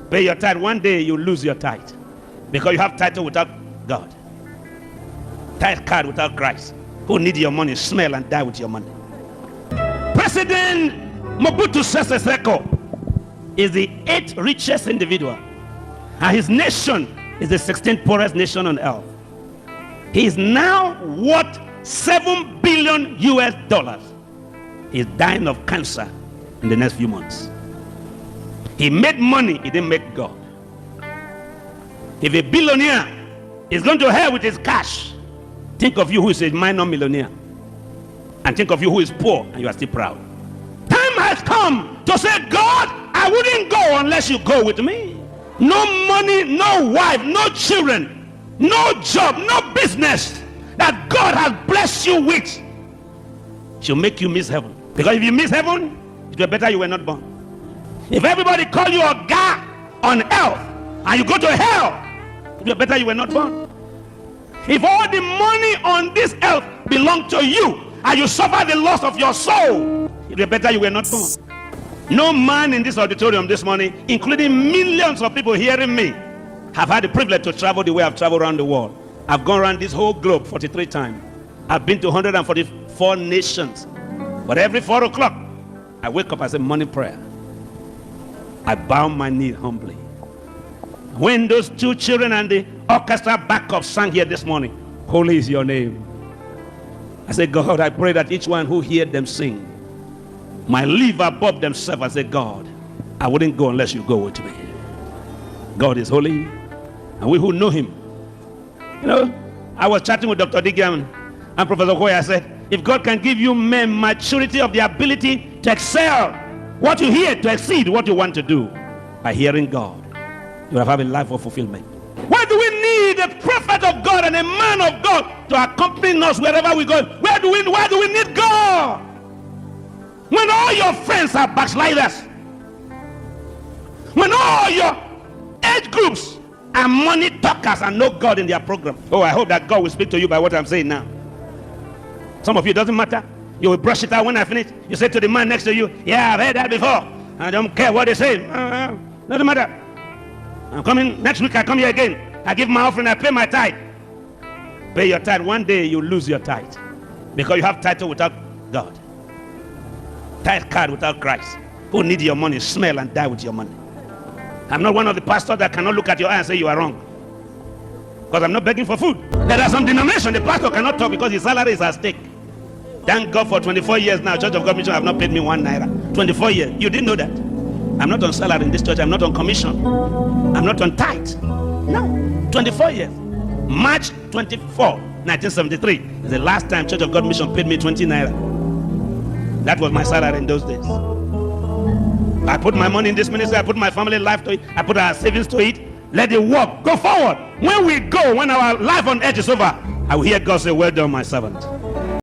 Pay your tithe. One day you lose your tithe because you have title without God. Tithe card without Christ. Who need your money, smell and die with your money. President Mobutu Sese Seko is the 8th richest individual, and his nation is the 16th poorest nation on earth. He is now worth $7 billion US. He's dying of cancer in the next few months. He made money, he didn't make God. If a billionaire is going to hell with his cash, think of you who is a minor millionaire, and think of you who is poor and you are still proud. Time has come to say, God, I wouldn't go unless you go with me. No money, no wife, no children, no job, no business that God has blessed you with shall make you miss heaven. Because if you miss heaven, it will be better you were not born. If everybody call you a guy on earth and you go to hell, it will be better you were not born. If all the money on this earth belongs to you and you suffer the loss of your soul, it will be better you were not born. No man in this auditorium this morning, including millions of people hearing me, have had the privilege to travel the way I've traveled around the world. I've gone around this whole globe 43 times. I've been to 144 nations. But every 4 o'clock, I wake up, I say morning prayer. I bow my knee humbly. When those two children and the orchestra backup sang here this morning, holy is your name, I say, God, I pray that each one who heard them sing might live above themselves. I say, God, I wouldn't go unless you go with me. God is holy, and we who know him. You know, I was chatting with Dr. Digiam and Professor Koya. I said, if God can give you men maturity of the ability to excel what you hear, to exceed what you want to do, by hearing God, you will have a life of fulfillment. Why do we need a prophet of God and a man of God to accompany us wherever we go? Why do we need God? When all your friends are backsliders, when all your age groups are money talkers and no God in their program. Oh, I hope that God will speak to you by what I'm saying now. Some of you, it doesn't matter. You will brush it out when I finish. You say to the man next to you, yeah, I've heard that before. I don't care what they say. Doesn't matter. I'm coming next week. I come here again. I give my offering. I pay my tithe. Pay your tithe. One day you lose your tithe because you have title without God. Tithe card without Christ. Who need your money, smell and die with your money. I'm not one of the pastors that cannot look at your eye and say you are wrong, because I'm not begging for food. There are some denominations the pastor cannot talk because his salary is at stake. Thank God for 24 years now, Church of God Mission have not paid me 1 naira. 24 years. You didn't know that. I'm not on salary in this church. I'm not on commission. I'm not on tithe. No. 24 years. March 24, 1973 is the last time Church of God Mission paid me 20 naira. That was my salary in those days. I put my money in this ministry. I put my family life to it. I put our savings to it. Let it work. Go forward. When we go, when our life on earth is over, I will hear God say, well done, my servant.